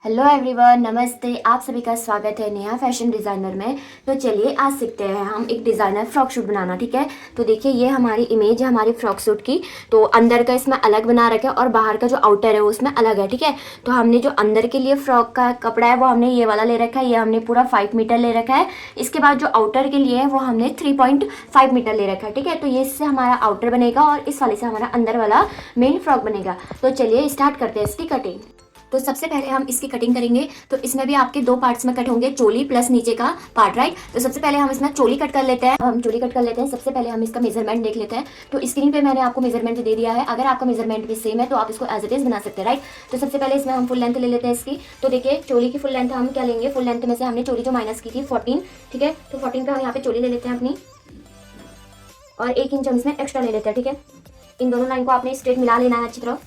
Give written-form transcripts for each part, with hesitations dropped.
Hello everyone, नमस्ते। आप सभी का स्वागत है नेहा फैशन डिज़ाइनर में। तो चलिए आज सीखते हैं हम एक डिज़ाइनर फ्रॉक सूट बनाना। ठीक है, तो देखिए ये हमारी इमेज है हमारी फ्रॉक सूट की। तो अंदर का इसमें अलग बना रखा है और बाहर का जो आउटर है वो उसमें अलग है। ठीक है, तो हमने जो अंदर के लिए फ्रॉक का कपड़ा है वो हमने ये वाला ले रखा है। ये हमने पूरा 5 मीटर ले रखा है। इसके बाद जो आउटर के लिए है वो हमने 3.5 मीटर ले रखा है। ठीक है, तो ये इससे हमारा आउटर बनेगा और इस वाले से हमारा अंदर वाला मेन फ्रॉक बनेगा। तो चलिए स्टार्ट करते हैं इसकी कटिंग। तो सबसे पहले हम इसकी कटिंग करेंगे। तो इसमें भी आपके दो पार्ट्स में कट होंगे, चोली प्लस नीचे का पार्ट, राइट। तो सबसे पहले हम इसमें चोली कट कर लेते हैं। हम चोली कट कर लेते हैं। सबसे पहले हम इसका मेजरमेंट देख लेते हैं। तो स्क्रीन पे मैंने आपको मेजरमेंट दे दिया है। अगर आपका मेजरमेंट भी सेम है तो आप इसको एज इट इज बना सकते हैं, राइट। तो सबसे पहले इसमें हम फुल लेंथ ले लेते हैं इसकी। तो देखिए चोली की फुल लेंथ हम क्या लेंगे, फुल लेंथ में से हमने चोली जो माइनस की थी 14, ठीक है। तो 14 पे हम यहाँ पे चोली ले लेते हैं अपनी, और 1 इंच हम इसमें एक्स्ट्रा ले लेते हैं। ठीक है, इन दोनों लाइन को आपने स्ट्रेट मिला लेना है अच्छी तरह।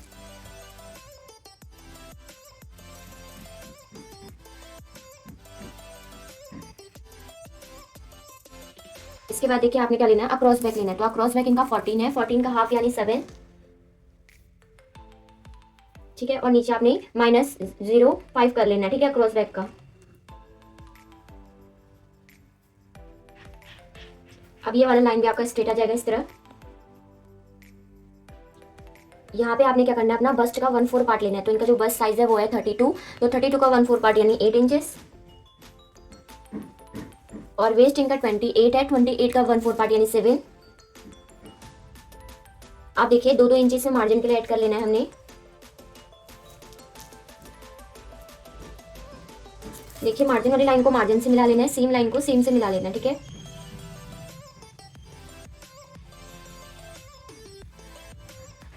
इसके बाद देखिए आपने क्या लेना है, अक्रॉस बैक लेना है। तो अक्रॉस बैक इनका 14 है, 14 का हाफ यानी 7, ठीक है। और नीचे आपने -0.5 कर लेना है, ठीक है, अक्रॉस बैक का। अब ये वाला लाइन भी आपका स्ट्रेट आ जाएगा इस तरह। यहाँ पे आपने क्या करना है, अपना बस्ट का 1/4 पार्ट लेना है। तो इनका जो बस्ट साइज है वो है 32। तो 32 का 1/4 पार्ट यानी 8 इंचेस, और वेस्ट इनका 28 है। 28 का 1/4 पार्ट यानी 7। आप देखिए 2-2 इंचेस से मार्जिन के लिए ऐड कर लेना है हमने। देखिए मार्जिन वाली लाइन को मार्जिन से मिला लेना है, सीम लाइन को सीम से मिला लेना है, ठीक है।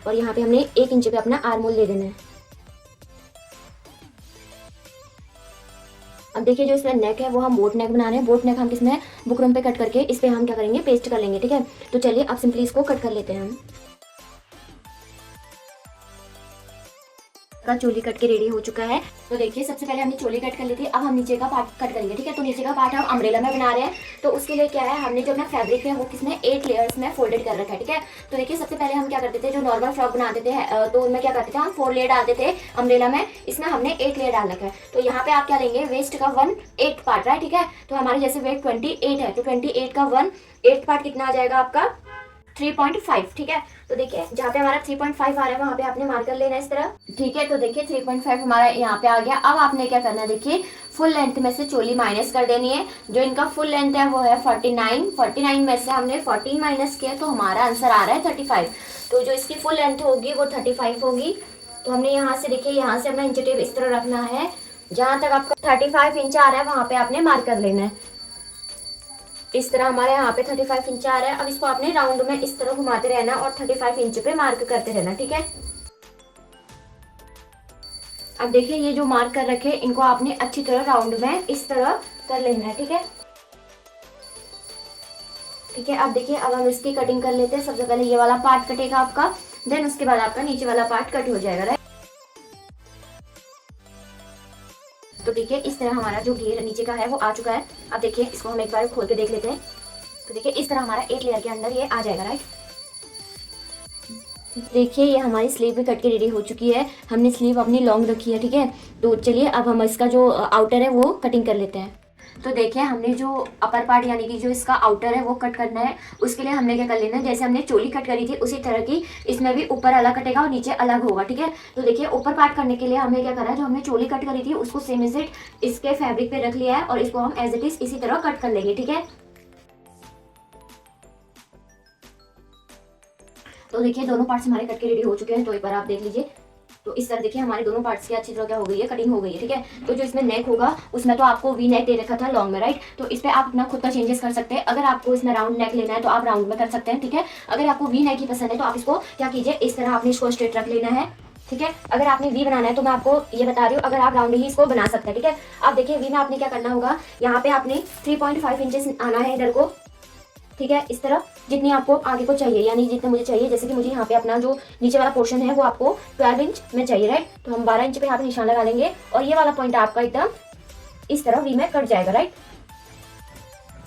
और यहाँ पे हमने 1 इंच पे अपना आर्म होल दे देना है। अब देखिए जो इसमें नेक है वो हम बोट नेक बना रहे हैं। बोट नेक हम किसमें, बुकरम पे कट करके इस पे हम क्या करेंगे, पेस्ट कर लेंगे, ठीक है। तो चलिए अब सिंपली इसको कट कर लेते हैं हम। का चोली कट के रेडी हो चुका है। तो देखिए सबसे पहले हमने चोली कट कर ली थी। अब हम नीचे का पार्ट कट करेंगे, ठीक है। तो नीचे का पार्ट हम अम्ब्रेला में बना रहे हैं। तो उसके लिए क्या है, हमने जो अपना फैब्रिक है वो किसमें 8 लेयर्स में फोल्डेड कर रखा है, ठीक है। तो देखिए सबसे पहले हम क्या करते थे, जो नॉर्मल फ्रॉक बनाते थे तो उनमें क्या करते थे, हम 4 लेयर डालते थे अम्ब्रेला में। इसमें हमने 8 लेयर डाल रखा है। तो यहाँ पे आप क्या लेंगे, वेस्ट का 1/8 पार्ट, राइट, ठीक है। तो हमारे जैसे वेट 28 है, तो 28 का 1/8 पार्ट कितना आ जाएगा आपका, 3.5, ठीक है। तो देखिए जहाँ पे हमारा 3.5 आ रहा है वहाँ पे आपने मार्कर लेना है इस तरह, ठीक है। तो देखिए 3.5 हमारा यहाँ पे आ गया। अब आपने क्या करना है, देखिए फुल लेंथ में से चोली माइनस कर देनी है। जो इनका फुल लेंथ है वो है 49 में से हमने 14 माइनस किया, तो हमारा आंसर आ रहा है 35। तो जो इसकी फुल लेंथ होगी वो 35 होगी। तो हमने यहाँ से देखिए, यहाँ से अपना इंच टेप इस तरह रखना है। जहाँ तक आपका 35 इंच आ रहा है वहाँ पे आपने मार्क कर लेना है। इस तरह हमारे यहाँ पे 35 इंच आ रहा है। अब इसको आपने राउंड में इस तरह घुमाते रहना और 35 इंच पे मार्क करते रहना, ठीक है। अब देखिए ये जो मार्क कर रखे इनको आपने अच्छी तरह राउंड में इस तरह कर लेना है, ठीक है। ठीक है, अब देखिए अब हम इसकी कटिंग कर लेते हैं। सबसे पहले ये वाला पार्ट कटेगा आपका, देन उसके बाद आपका नीचे वाला पार्ट कट हो जाएगा, राइट। तो देखिए इस तरह हमारा जो घेर नीचे का है वो आ चुका है। अब देखिए इसको हम एक बार खोल के देख लेते हैं। तो देखिए इस तरह हमारा 8 लेयर के अंदर ये आ जाएगा, राइट। देखिए ये हमारी स्लीव भी कट के रेडी हो चुकी है। हमने स्लीव अपनी लॉन्ग रखी है, ठीक है। तो चलिए अब हम इसका जो आउटर है वो कटिंग कर लेते हैं। तो देखिए हमने जो अपर पार्ट यानी कि जो इसका आउटर है वो कट करना है। उसके लिए हमने क्या कर लेना है, जैसे हमने चोली कट करी थी उसी तरह की इसमें भी ऊपर अलग कटेगा और नीचे अलग होगा, ठीक है। तो देखिए ऊपर पार्ट करने के लिए हमने क्या करा है, जो हमने चोली कट करी थी उसको सेम एज इट इसके फैब्रिक पे रख लिया है और इसको हम एज इट इज इसी तरह कट कर लेंगे, ठीक है। तो देखिए दोनों पार्ट्स हमारे कट के रेडी हो चुके हैं। तो एक बार आप देख लीजिए। तो इस तरह देखिए हमारे दोनों पार्ट्स की अच्छी तरह क्या हो गई है, कटिंग हो गई है, ठीक है। तो जो इसमें नेक होगा उसमें तो आपको वी नेक दे रखा था लॉन्ग में, राइट। तो इस पे आप अपना खुद का चेंजेस कर सकते हैं। अगर आपको इसमें राउंड नेक लेना है तो आप राउंड में कर सकते हैं, ठीक है। अगर आपको वी नेक ही पसंद है तो आप इसको क्या कीजिए, इस तरह आपने इसको स्ट्रेट रख लेना है, ठीक है। अगर आपने वी बनाना है तो मैं आपको ये बता रही हूँ, अगर आप राउंड ही इसको बना सकते हैं, ठीक है। अब देखिए वी में आपने क्या करना होगा, यहाँ पे आपने 3.5 इंचेस आना है इधर को, ठीक है। इस तरह जितनी आपको आगे को चाहिए, यानी जितना मुझे चाहिए, जैसे कि मुझे यहाँ पे अपना जो नीचे वाला पोर्शन है वो आपको 12 इंच में चाहिए, राइट। तो हम 12 इंच पे यहाँ पे निशान लगा लेंगे और ये वाला पॉइंट आपका एकदम इस तरह वी में कट जाएगा, राइट।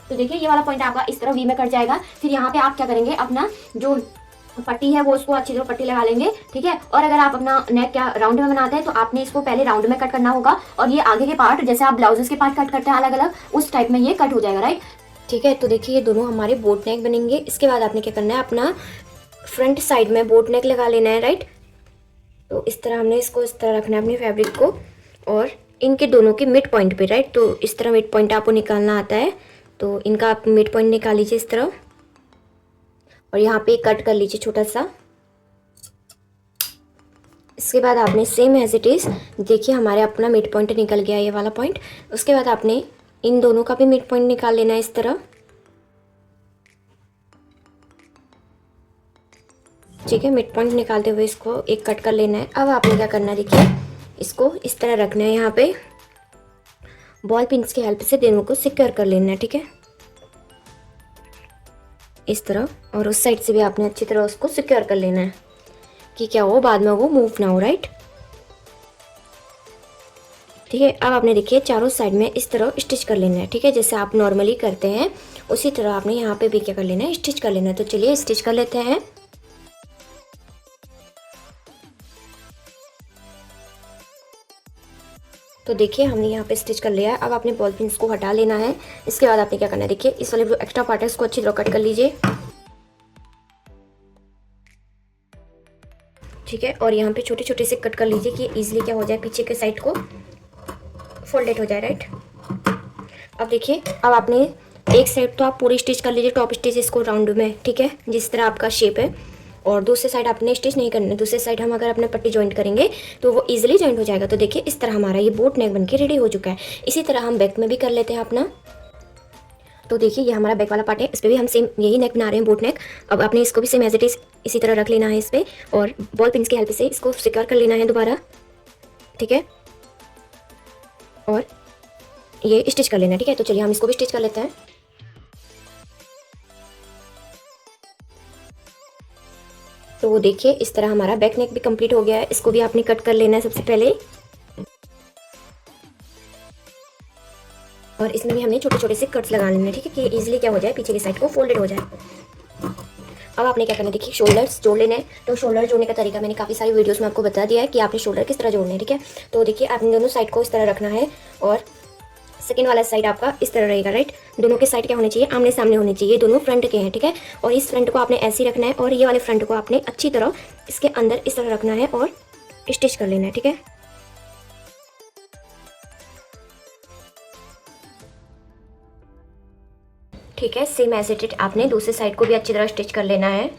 तो देखिए ये वाला पॉइंट आपका इस तरह वी में कट जाएगा। फिर यहाँ पे आप क्या करेंगे, अपना जो पट्टी है वो उसको अच्छी तरह पट्टी लगा लेंगे, ठीक है। और अगर आप अपना नेक क्या राउंड में बनाते हैं तो आपने इसको पहले राउंड में कट करना होगा, और ये आगे के पार्ट जैसे आप ब्लाउजेस के पार्ट कट करते हैं अलग अलग, उस टाइप में ये कट हो जाएगा, राइट। ठीक है, तो देखिए ये दोनों हमारे बोट नेक बनेंगे। इसके बाद आपने क्या करना है, अपना फ्रंट साइड में बोट नेक लगा लेना है, राइट। तो इस तरह हमने इसको इस तरह रखना है अपने फैब्रिक को, और इनके दोनों के मिड पॉइंट पे, राइट। तो इस तरह मिड पॉइंट आपको निकालना आता है, तो इनका आप मिड पॉइंट निकाल लीजिए इस तरह, और यहाँ पे कट कर लीजिए छोटा सा। इसके बाद आपने सेम एज इट इज़, देखिए हमारे अपना मिड पॉइंट निकल गया ये वाला पॉइंट। उसके बाद आपने इन दोनों का भी मिड पॉइंट निकाल लेना है इस तरह, ठीक है। मिड पॉइंट निकालते हुए इसको एक कट कर लेना है। अब आपने क्या करना है, देखिए इसको इस तरह रखना है, यहाँ पे बॉल पिन्स की हेल्प से दोनों को सिक्योर कर लेना है, ठीक है, इस तरह। और उस साइड से भी आपने अच्छी तरह उसको सिक्योर कर लेना है कि क्या हो, बाद में वो मूव ना हो, राइट। ठीक है, अब आपने देखिए चारों साइड में इस तरह स्टिच कर लेना है, ठीक है, जैसे आप नॉर्मली करते हैं उसी तरह आपने यहाँ पे भी क्या कर लेना है, स्टिच कर लेना है। तो चलिए स्टिच कर लेते हैं। तो देखिए हमने यहाँ पे स्टिच कर लिया है। अब आपने बॉल पिन्स को हटा लेना है। इसके बाद आपने क्या करना है, देखिए इस वाले जो एक्स्ट्रा पार्ट है इसको अच्छी तरह कट कर लीजिए, ठीक है। और यहाँ पे छोटे छोटे से कट कर लीजिए कि इजीली क्या हो जाए, पीछे के साइड को फोल्डेड हो जाए, राइट। अब देखिए, अब आपने एक साइड तो आप पूरी स्टिच कर लीजिए, टॉप स्टिच इसको राउंड में, ठीक है, जिस तरह आपका शेप है। और दूसरे साइड आपने स्टिच नहीं करना है, दूसरे साइड हम अगर अपने पट्टी जॉइंट करेंगे तो वो इजीली जॉइंट हो जाएगा। तो देखिए इस तरह हमारा ये बोट नेक बनके रेडी हो चुका है। इसी तरह हम बैक में भी कर लेते हैं अपना। तो देखिए ये हमारा बैक वाला पार्ट है, इस पर भी हम सेम यही नेक बना रहे हैं, बोट नेक। अब आपने इसको भी सेम एज इट इज इसी तरह रख लेना है इस पर, और बॉल पिन्स की हेल्प से इसको सिक्योर कर लेना है दोबारा, ठीक है, और ये स्टिच कर लेना है, ठीक है। तो चलिए हम इसको भी स्टिच कर लेते हैं। तो देखिए इस तरह हमारा बैक नेक भी कंप्लीट हो गया है। इसको भी आपने कट कर लेना है सबसे पहले, और इसमें भी हमने छोटे छोटे से कट्स लगा लेने हैं, ठीक है, कि इजीली क्या हो जाए, पीछे की साइड को फोल्डेड हो जाए। अब आपने क्या करना है, देखिए शोल्डर्स जोड़ लेने हैं। तो शोल्डर जोड़ने का तरीका मैंने काफ़ी सारी वीडियोस में आपको बता दिया है कि आपने शोल्डर किस तरह जोड़ने हैं, ठीक है। तो देखिए आपने दोनों साइड को इस तरह रखना है, और सेकंड वाला साइड आपका इस तरह रहेगा, राइट। दोनों के साइड क्या होने चाहिए, आमने सामने होने चाहिए, दोनों फ्रंट के हैं, ठीक है। और इस फ्रंट को आपने ऐसे ही रखना है, और ये वाले फ्रंट को आपने अच्छी तरह इसके अंदर इस तरह रखना है और स्टिच कर लेना है, ठीक है। ठीक है, सेम एज इट इज आपने दूसरे साइड को भी अच्छी तरह स्टिच कर लेना है,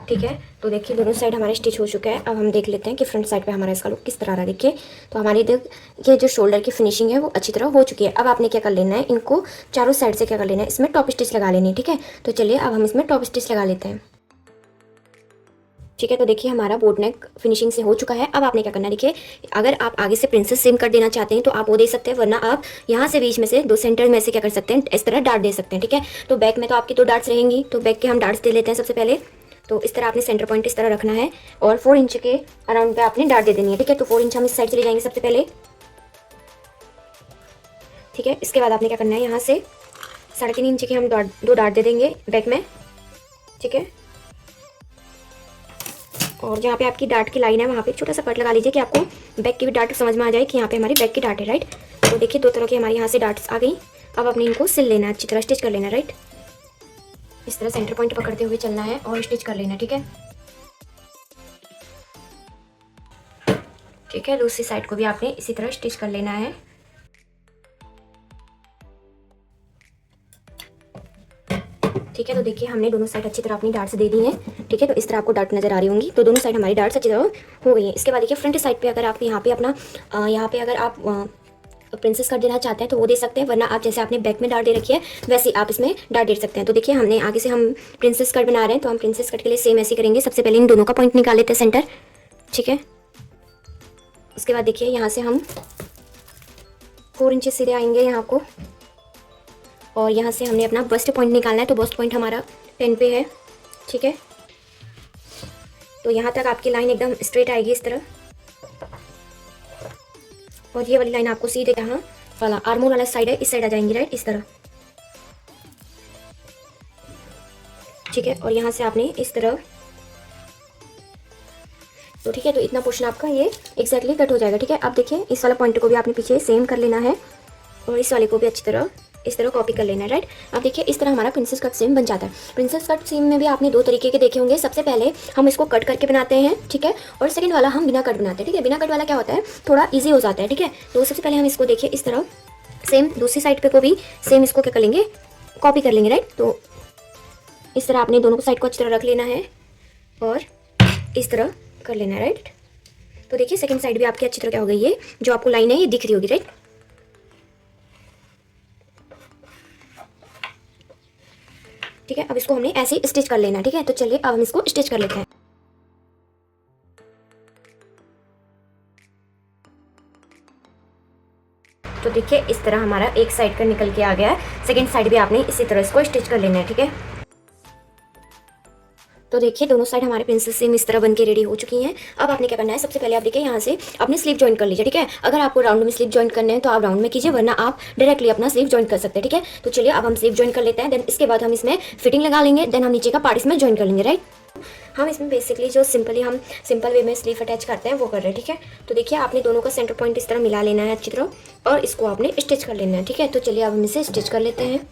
ठीक है। तो देखिए दोनों साइड हमारे स्टिच हो चुका है। अब हम देख लेते हैं कि फ्रंट साइड पे हमारा इसका लुक किस तरह आ रहा है। देखिए तो हमारी ये जो शोल्डर की फिनिशिंग है वो अच्छी तरह हो चुकी है। अब आपने क्या कर लेना है, इनको चारों साइड से क्या कर लेना है, इसमें टॉप स्टिच लगा लेनी है, ठीक है। तो चलिए अब हम इसमें टॉप स्टिच लगा लेते हैं, ठीक है। तो देखिए हमारा बोट नेक फिनिशिंग से हो चुका है। अब आपने क्या करना है, देखिए अगर आप आगे से प्रिंसेस सेम कर देना चाहते हैं तो आप वो दे सकते हैं, वरना आप यहाँ से बीच में से दो सेंटर में से क्या कर सकते हैं, इस तरह डार्ट दे सकते हैं, ठीक है। तो बैक में तो आपकी दो डार्ट्स रहेंगी, तो बैक के हम डार्ट्स दे लेते हैं सबसे पहले। तो इस तरह आपने सेंटर पॉइंट इस तरह रखना है, और 4 इंच के अराउंड पे आपने डार्ट दे देनी है, ठीक है। तो 4 इंच हम इस साइड चले जाएंगे सबसे पहले, ठीक है। इसके बाद आपने क्या करना है, यहाँ से 3.5 इंच के हम दो डार्ट दे देंगे बैक में, ठीक है। और जहाँ पे आपकी डार्ट की लाइन है वहाँ पे छोटा सा कट लगा लीजिए कि आपको बैक की भी डार्ट समझ में आ जाए कि यहाँ पे हमारी बैक की डार्ट है, राइट। तो देखिए दो तरह की हमारी यहाँ से डार्ट्स आ गई। अब अपने इनको सिल लेना है, अच्छी तरह स्टिच कर लेना, राइट। इस तरह सेंटर पॉइंट पकड़ते हुए चलना है और स्टिच कर लेना, ठीक है। ठीक है, दूसरी साइड को भी आपने इसी तरह स्टिच कर लेना है। ठीक है, तो देखिए हमने दोनों साइड अच्छी तरह अपनी डार्ट्स दे दी हैं, ठीक है। तो इस तरह आपको डार्ट नजर आ रही होंगी। तो दोनों साइड हमारी डार्ट्स अच्छी तरह हो गई हैं। इसके बाद देखिए फ्रंट साइड पे अगर आप यहाँ पे अपना यहाँ पे अगर आप प्रिंसेस कट देना चाहते हैं तो वो दे सकते हैं, वरना आप जैसे आपने बैक में डार्ट दे रखी है वैसे आप इसमें डार्ट दे सकते हैं। तो देखिए हमने आगे से हम प्रिंसेस कट बना रहे हैं, तो हम प्रिंसेस कट के लिए सेम ऐसे करेंगे। सबसे पहले इन दोनों का पॉइंट निकाल लेते हैं सेंटर, ठीक है। उसके बाद देखिए यहाँ से हम 4 इंच सीधे आएंगे यहाँ को, और यहाँ से हमने अपना बस्ट पॉइंट निकालना है। तो बस्ट पॉइंट हमारा 10 पे है, ठीक है। तो यहाँ तक आपकी लाइन एकदम स्ट्रेट आएगी इस तरह, और ये वाली लाइन आपको सीधे यहाँ वाला आर्मोल वाला साइड है इस साइड आ जाएंगी, राइट, इस तरह। ठीक है। और यहाँ से आपने इस तरह, तो ठीक है, तो इतना पोर्शन आपका ये एक्जैक्टली कट हो जाएगा। ठीक है, अब देखिए इस वाला पॉइंट को भी आपने पीछे सेम कर लेना है और इस वाले को भी अच्छी तरह इस तरह कॉपी कर लेना है, राइट। अब देखिए इस तरह हमारा प्रिंसेस कट सीम बन जाता है। प्रिंसेस कट सीम में भी आपने दो तरीके के देखे होंगे। सबसे पहले हम इसको कट करके बनाते हैं, ठीक है, और सेकंड वाला हम बिना कट बनाते हैं। ठीक है, बिना कट वाला क्या होता है, थोड़ा ईजी हो जाता है। ठीक है, तो सबसे पहले हम इसको देखिए इस तरह सेम दूसरी साइड पे को भी सेम इसको क्या कर लेंगे, कॉपी कर लेंगे, राइट। तो इस तरह आपने दोनों साइड को अच्छी तरह रख लेना है और इस तरह कर लेना है, राइट। तो देखिए सेकंड साइड भी आपकी अच्छी तरह क्या हो गई है, जो आपको लाइन है ये दिख रही होगी, राइट। ठीक है, अब इसको हमने ऐसे ही स्टिच कर लेना है। ठीक है, तो चलिए अब हम इसको स्टिच कर लेते हैं। तो देखिए इस तरह हमारा एक साइड का निकल के आ गया है। सेकंड साइड भी आपने इसी तरह इसको स्टिच कर लेना है। ठीक है, तो देखिए दोनों साइड हमारे प्रिंसेस सेम इस तरह बन के रेडी हो चुकी हैं। अब आपने क्या करना है, सबसे पहले आप देखिए यहाँ से अपने स्लीव जॉइन कर लीजिए। ठीक है, अगर आपको राउंड में स्लीव जॉइन करने हैं तो आप राउंड में कीजिए, वरना आप डायरेक्टली अपना स्लीव जॉइन कर सकते हैं। ठीक है, तो चलिए अब हम स्लीव जॉइन कर लेते हैं। देन इसके बाद हम इसमें फिटिंग लगा लेंगे। देन हम नीचे का पार्ट इसमें जॉइन कर लेंगे, राइट। हम इसमें बेसिकली जो हम सिंपल वे में स्लीव अटैच करते हैं वो कर रहे हैं। ठीक है, तो देखिए आपने दोनों का सेंटर पॉइंट इस तरह मिला लेना है अच्छी तरह और इसको आपने स्टिच कर लेना है। ठीक है, तो चलिए अब हम इसे स्टिच कर लेते हैं।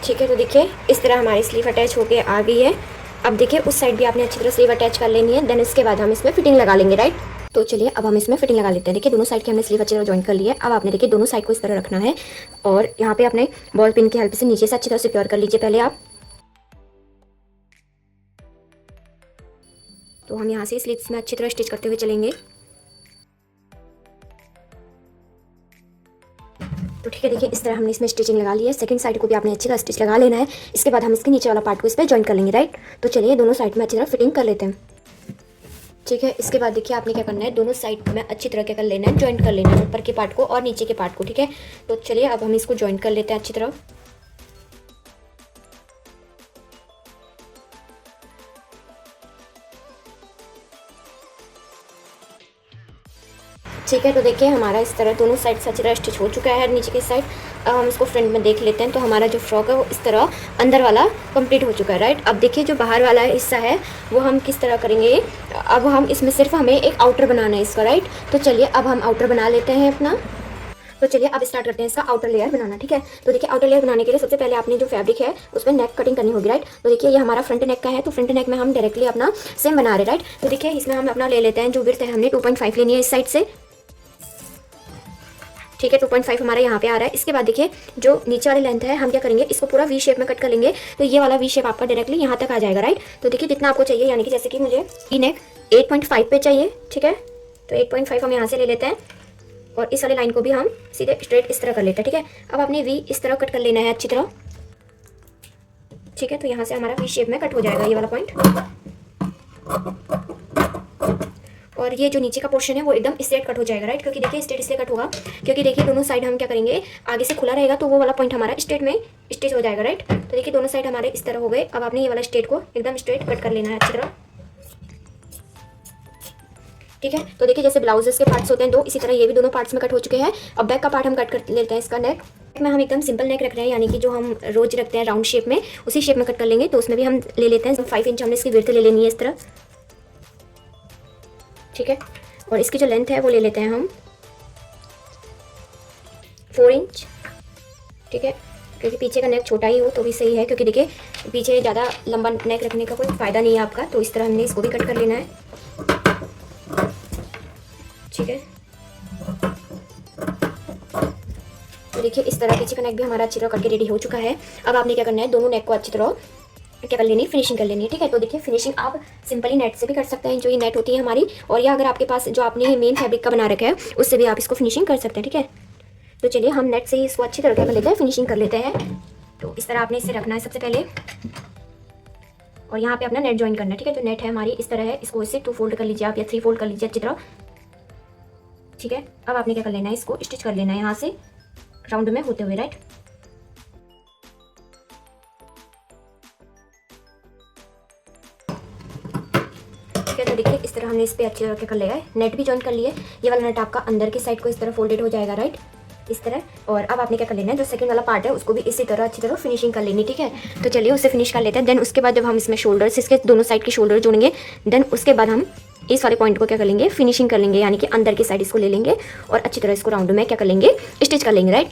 ठीक है, तो देखिए इस तरह हमारी स्लीव अटैच होके आ गई है। अब देखिए उस साइड भी आपने अच्छी तरह स्लीव अटैच कर लेनी है। देन इसके बाद हम इसमें फिटिंग लगा लेंगे, राइट। तो चलिए अब हम इसमें फिटिंग लगा लेते हैं। देखिए दोनों साइड की हमने स्लीव अच्छी तरह जॉइन कर ली है। अब आपने देखिए दोनों साइड को इस तरह रखना है और यहाँ पे अपने बॉल पिन की हेल्प से नीचे से अच्छी तरह सिक्योर कर लीजिए पहले आप। तो हम यहाँ से स्लीव्स में अच्छी तरह स्टिच करते हुए चलेंगे। तो ठीक है, देखिए इस तरह हमने इसमें स्टिचिंग लगा ली है। सेकंड साइड को भी आपने अच्छी तरह स्टिच लगा लेना है। इसके बाद हम इसके नीचे वाला पार्ट को इस पर जॉइन कर लेंगे, राइट। तो चलिए दोनों साइड में अच्छी तरह फिटिंग कर लेते हैं। ठीक है, इसके बाद देखिए आपने क्या करना है, दोनों साइड में अच्छी तरह क्या कर लेना है, जॉइन कर लेना है ऊपर के पार्ट को और नीचे के पार्ट को। ठीक है, तो चलिए अब हम इसको जॉइन कर लेते हैं अच्छी तरह। ठीक है, तो देखिए हमारा इस तरह दोनों साइड से अच्छी तरह स्टिच हो चुका है नीचे की साइड। अब हम इसको फ्रंट में देख लेते हैं। तो हमारा जो फ्रॉक है वो इस तरह अंदर वाला कंप्लीट हो चुका है, राइट। अब देखिए जो बाहर वाला हिस्सा है वो हम किस तरह करेंगे। अब हम इसमें सिर्फ हमें एक आउटर बनाना है इसका, राइट। तो चलिए अब हम आउटर बना लेते हैं अपना। तो चलिए अब स्टार्ट करते हैं इसका आउटर लेयर बनाना। ठीक है, तो देखिए आउटर लेयर बनाने के लिए सबसे पहले आपने जो फैब्रिक है उसमें नेक कटिंग करनी होगी, राइट। तो देखिए ये हमारा फ्रंट नेक का है, तो फ्रंट नेक में हम डायरेक्टली अपना सेम बना रहे हैं, राइट। तो देखिए इसमें हम अपना ले लेते हैं जो विड्थ है हमने 2.5 लेनी है इस साइड से। ठीक है, 2.5 हमारा यहाँ पे आ रहा है। इसके बाद देखिए जो नीचे वाली लेंथ है हम क्या करेंगे, इसको पूरा वी शेप में कट कर लेंगे। तो ये वाला वी शेप आपका डायरेक्टली यहाँ तक आ जाएगा, राइट। तो देखिए जितना आपको चाहिए, यानी कि जैसे कि मुझे ई नेक 8.5 पे चाहिए। ठीक है, तो 8.5 हम यहाँ से ले लेते हैं और इस वाली लाइन को भी हम सीधे स्ट्रेट इस तरह कर लेते हैं। ठीक है, अब आपने वी इस तरह कट कर लेना है अच्छी तरह। ठीक है, तो यहाँ से हमारा वी शेप में कट हो जाएगा ये वाला पॉइंट। और ये जो नीचे का पोर्शन है वो एकदम स्ट्रेट कट हो जाएगा, राइट। क्योंकि देखिए स्ट्रेट इसलिए कट होगा क्योंकि देखिए दोनों साइड हम क्या करेंगे, आगे से खुला रहेगा तो वो वाला पॉइंट हमारा स्ट्रेट में स्टिच हो जाएगा, राइट। तो देखिए दोनों साइड हमारे इस तरह हो गए। अब आपने ये वाला स्ट्रेट को एकदम स्ट्रेट कट कर लेना है अच्छी तरह। ठीक है, तो देखिए जैसे ब्लाउजेस के पार्ट्स होते हैं दो, इसी तरह ये भी दोनों पार्ट्स में कट हो चुके हैं। अब बैक का पार्ट हम कट कर लेते हैं। इसका नेक में हम एकदम सिंपल नेक रख रहे हैं, यानी कि जो हम रोज रखते हैं राउंड शेप में, उसी शेप में कट कर लेंगे। तो उसमें भी हम ले लेते हैं 5 इंच हमने इसकी विड्थ ले लेनी है इस तरह। ठीक है, और इसकी जो लेंथ है वो ले लेते हैं हम 4 इंच। ठीक है, क्योंकि पीछे का नेक छोटा ही हो तो भी सही है, क्योंकि देखिए पीछे ज़्यादा लंबा नेक रखने का कोई फ़ायदा नहीं है आपका। तो इस तरह हमने इसको भी कट कर लेना है। ठीक है, तो देखिए इस तरह पीछे का नेक भी हमारा अच्छी तरह करके रेडी हो चुका है। अब आपने क्या करना है, दोनों नेक को अच्छी तरह क्या कर लेनी है, फिनिशिंग कर लेनी है। ठीक है, तो देखिए फिनिशिंग आप सिंपली नेट से भी कर सकते हैं, जो ये नेट होती है हमारी, और या अगर आपके पास जो आपने मेन फैब्रिक का बना रखा है उससे भी आप इसको फिनिशिंग कर सकते हैं। ठीक है, तो चलिए हम नेट से ही इसको अच्छी तरह क्या कर लेते हैं, फिनिशिंग कर लेते हैं। तो इस तरह आपने इसे रखना है सबसे पहले और यहाँ पे अपना नेट ज्वाइन करना है। ठीक है, जो नेट है हमारी इस तरह है, इसको इसे 2 फोल्ड कर लीजिए आप या 3 फोल्ड कर लीजिए अच्छी तरह। ठीक है, अब आपने क्या कर लेना है, इसको स्टिच कर लेना है यहाँ से राउंड में होते हुए, राइट। ठीक है, तो देखिए इस तरह हमने इस पे अच्छी तरह क्या कर लिया है, नेट भी ज्वाइन कर लिए। ये वाला नेट आपका अंदर की साइड को इस तरह फोल्डेड हो जाएगा, राइट। इस तरह। और अब आपने क्या कर लेना है, जो सेकंड वाला पार्ट है उसको भी इसी तरह अच्छी तरह फिनिशिंग कर लेनी, ठीक है। तो चलिए उसे फिनिश कर लेते हैं। देन उसके बाद जब हम इसमें शोल्डर्स, इसके दोनों साइड के शोल्डर जोड़ेंगे, देन उसके बाद हम इस वाले पॉइंट को क्या कर लेंगे, फिनिशिंग कर लेंगे, यानी कि अंदर की साइड इसको ले लेंगे और अच्छी तरह इसको राउंड में क्या कर लेंगे, स्टिच कर लेंगे, राइट।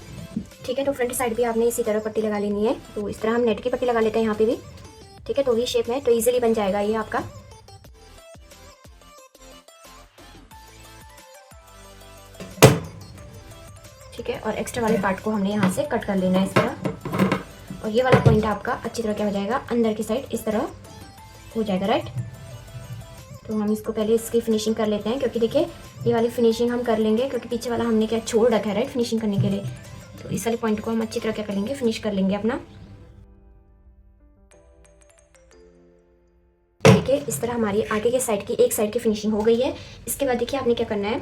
ठीक है, तो फ्रंट साइड भी आपने इसी तरह पट्टी लगा लेनी है। तो इस तरह हम नेट की पट्टी लगा लेते हैं यहाँ पे भी, ठीक है। तो वी शेप में तो ईजिली बन जाएगा ये आपका। ठीक है, और एक्स्ट्रा वाले पार्ट को हमने यहाँ से कट कर लेना है इस तरह। और ये वाला पॉइंट आपका अच्छी तरह क्या हो जाएगा, अंदर की साइड इस तरह हो जाएगा, राइट। तो हम इसको पहले इसकी फिनिशिंग कर लेते हैं, क्योंकि देखिए ये वाली फिनिशिंग हम कर लेंगे क्योंकि पीछे वाला हमने क्या छोड़ रखा है, राइट, फिनिशिंग करने के लिए। तो इस वाले पॉइंट को हम अच्छी तरह क्या कर लेंगे, फिनिश कर लेंगे अपना। देखिए इस तरह हमारी आगे के साइड की एक साइड की फिनिशिंग हो गई है। इसके बाद देखिए आपने क्या करना है,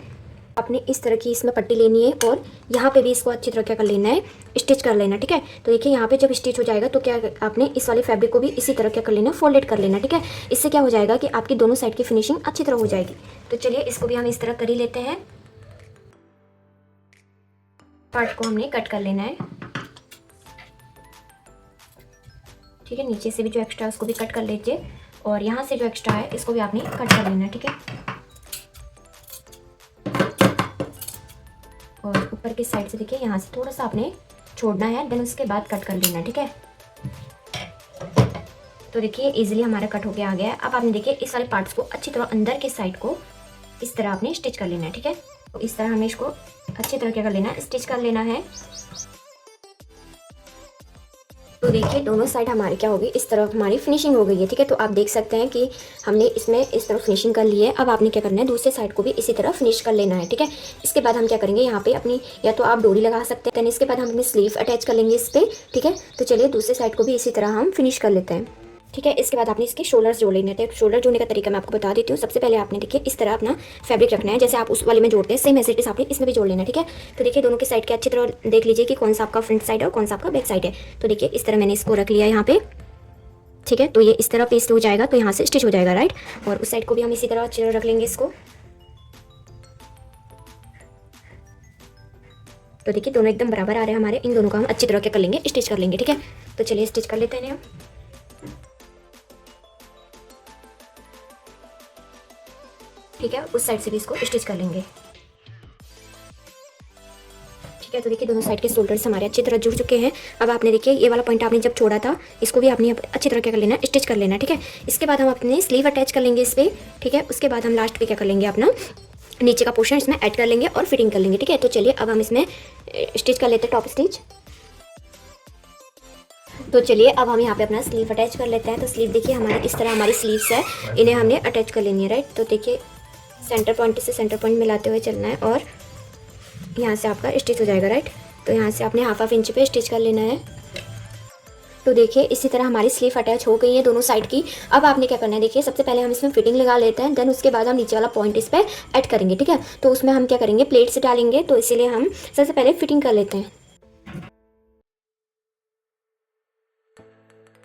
आपने इस तरह की इसमें पट्टी लेनी है और यहाँ पे भी इसको अच्छी तरह क्या कर लेना है, स्टिच कर लेना, ठीक है। तो देखिए यहाँ पे जब स्टिच हो जाएगा तो क्या आपने इस वाले फैब्रिक को भी इसी तरह क्या कर लेना, फोल्डेड कर लेना, ठीक है। इससे क्या हो जाएगा कि आपकी दोनों साइड की फिनिशिंग अच्छी तरह हो जाएगी। तो चलिए इसको भी हम इस तरह कर ही लेते हैं। पार्ट को हमने कट कर लेना है, ठीक है। नीचे से भी जो एक्स्ट्रा है उसको भी कट कर लीजिए और यहाँ से जो एक्स्ट्रा है इसको भी आपने कट कर लेना है, ठीक है। और ऊपर की साइड से देखिए यहाँ से थोड़ा सा आपने छोड़ना है, देन उसके बाद कट कर लेना, ठीक है। तो देखिए इजीली हमारा कट होके आ गया है। अब आपने देखिए इस वाले पार्ट्स को अच्छी तरह अंदर के साइड को इस तरह आपने स्टिच कर लेना है, ठीक है। तो इस तरह हमें इसको अच्छी तरह क्या कर लेना है, स्टिच कर लेना है। तो देखिए दोनों साइड हमारी क्या होगी, इस तरफ हमारी फिनिशिंग हो गई है, ठीक है। तो आप देख सकते हैं कि हमने इसमें इस तरफ फिनिशिंग कर ली है। अब आपने क्या करना है, दूसरे साइड को भी इसी तरह फिनिश कर लेना है, ठीक है। इसके बाद हम क्या करेंगे, यहाँ पे अपनी या तो आप डोरी लगा सकते हैं, इसके बाद हम अपनी स्लीव अटैच कर लेंगे इस पर, ठीक है। तो चलिए दूसरे साइड को भी इसी तरह हम फिनिश कर लेते हैं, ठीक है। इसके बाद आपने इसके शोल्डर्स जोड़ लेने थे। शोल्डर जोड़ने का तरीका मैं आपको बता देती हूँ। सबसे पहले आपने देखिए इस तरह अपना फैब्रिक रखना है, जैसे आप उस वाले में जोड़ते हैं सेम एज इट इज आपने इसमें भी जोड़ लेना है, ठीक है। तो देखिए दोनों के साइड के अच्छी तरह देख लीजिए कि कौन सा आपका फ्रंट साइड है और कौन सा आपका बैक साइड है। तो देखिए इस तरह मैंने इसको रख लिया यहाँ पे, ठीक है। तो ये इस तरह पेस्ट हो जाएगा, तो यहाँ से स्टिच हो जाएगा, राइट। और उस साइड को भी हम इसी तरह अच्छी तरह रख लेंगे इसको। तो देखिए दोनों एकदम बराबर आ रहे हैं हमारे, इन दोनों को हम अच्छी तरह क्या कर लेंगे, स्टिच कर लेंगे, ठीक है। तो चलिए स्टिच कर लेते हैं हम, ठीक है। उस साइड से भी इसको स्टिच कर लेंगे, ठीक है। तो देखिए दोनों साइड के शोल्डर्स हमारे अच्छी तरह जुड़ चुके हैं। अब आपने देखिए ये वाला पॉइंट आपने जब छोड़ा था इसको भी आपने अच्छी तरह क्या कर लेना है, स्टिच कर लेना, ठीक है। इसके बाद हम अपने स्लीव अटैच कर लेंगे इस पर, ठीक है। उसके बाद हम लास्ट पे क्या कर लेंगे, अपना नीचे का पोर्शन इसमें ऐड कर लेंगे और फिटिंग कर लेंगे, ठीक है। तो चलिए अब हम इसमें स्टिच कर लेते हैं टॉप स्टिच। तो चलिए अब हम यहाँ पे अपना स्लीव अटैच कर लेते हैं। तो स्लीव देखिए हमारी इस तरह हमारी स्लीव्स है, इन्हें हमने अटैच कर लेनी है, राइट। तो देखिए सेंटर पॉइंट से सेंटर पॉइंट मिलाते हुए चलना है और यहाँ से आपका स्टिच हो जाएगा, राइट। तो यहाँ से आपने हाफ इंच पे स्टिच कर लेना है। तो देखिए इसी तरह हमारी स्लीव अटैच हो गई है दोनों साइड की। अब आपने क्या करना है, देखिए सबसे पहले हम इसमें फिटिंग लगा लेते हैं, देन उसके बाद हम नीचे वाला पॉइंट इस पर ऐड करेंगे, ठीक है। तो उसमें हम क्या करेंगे, प्लेट्स डालेंगे, तो इसीलिए हम सबसे पहले फिटिंग कर लेते हैं।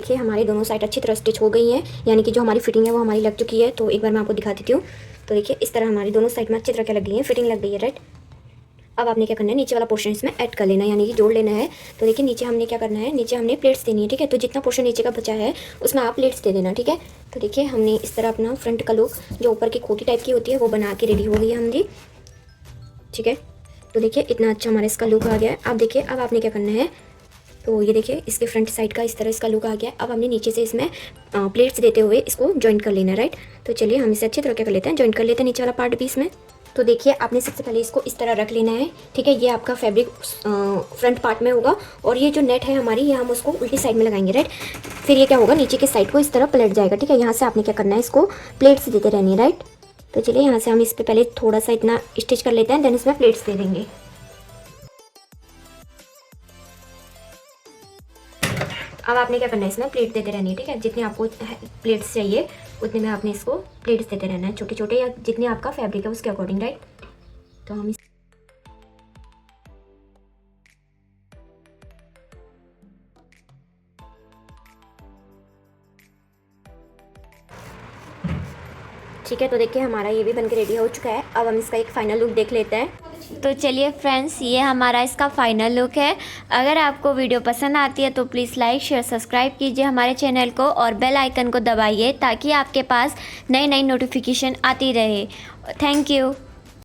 देखिए हमारी दोनों साइड अच्छी तरह स्टिच हो गई हैं, यानी कि जो हमारी फिटिंग है वो हमारी लग चुकी है। तो एक बार मैं आपको दिखा देती हूँ। तो देखिए इस तरह हमारी दोनों साइड में अच्छी तरह क्या लग गई है, फिटिंग लग गई है, राइट। अब आपने क्या करना है, नीचे वाला पोर्शन इसमें ऐड कर लेना है, यानी कि जोड़ लेना है। तो देखिए नीचे हमने क्या करना है, नीचे हमने प्लेट्स देनी है, ठीक है। तो जितना पोर्शन नीचे का बचा है उसमें आप प्लेट्स दे देना, ठीक है। तो देखिए हमने इस तरह अपना फ्रंट का लुक जो ऊपर की खोटी टाइप की होती है वो बना के रेडी हो गई है हमारी, ठीक है। तो देखिए इतना अच्छा हमारा इसका लुक आ गया है। अब देखिए अब आपने क्या करना है, तो ये देखिए इसके फ्रंट साइड का इस तरह इसका लुक आ गया। अब हमने नीचे से इसमें प्लेट्स देते हुए इसको जॉइंट कर लेना है, राइट। तो चलिए हम इसे अच्छी तरह क्या कर लेते हैं, जॉइंट कर लेते हैं नीचे वाला पार्ट भी इसमें। तो देखिए आपने सबसे पहले इसको इस तरह रख लेना है, ठीक है। ये आपका फैब्रिक फ्रंट पार्ट में होगा और ये जो नेट है हमारी ये हम उसको उल्टी साइड में लगाएंगे, राइट। फिर ये क्या होगा, नीचे के साइड को इस तरह पलट जाएगा, ठीक है। यहाँ से आपने क्या करना है, इसको प्लेट्स देते रहनी है, राइट। तो चलिए यहाँ से हम इस पर पहले थोड़ा सा इतना स्टिच कर लेते हैं, देन इसमें प्लेट्स दे देंगे। अब आपने क्या करना है, इसमें प्लेट देते रहनी है, ठीक है। जितने आपको प्लेट्स चाहिए उतने में आपने इसको प्लेट्स देते रहना है, छोटे छोटे या जितने आपका फैब्रिक है उसके अकॉर्डिंग, राइट। तो हम ठीक है। तो देखिए हमारा ये भी बनके रेडी हो चुका है। अब हम इसका एक फाइनल लुक देख लेते हैं। तो चलिए फ्रेंड्स, ये हमारा इसका फाइनल लुक है। अगर आपको वीडियो पसंद आती है तो प्लीज़ लाइक शेयर सब्सक्राइब कीजिए हमारे चैनल को और बेल आइकन को दबाइए ताकि आपके पास नई नई नोटिफिकेशन आती रहे। Thank you.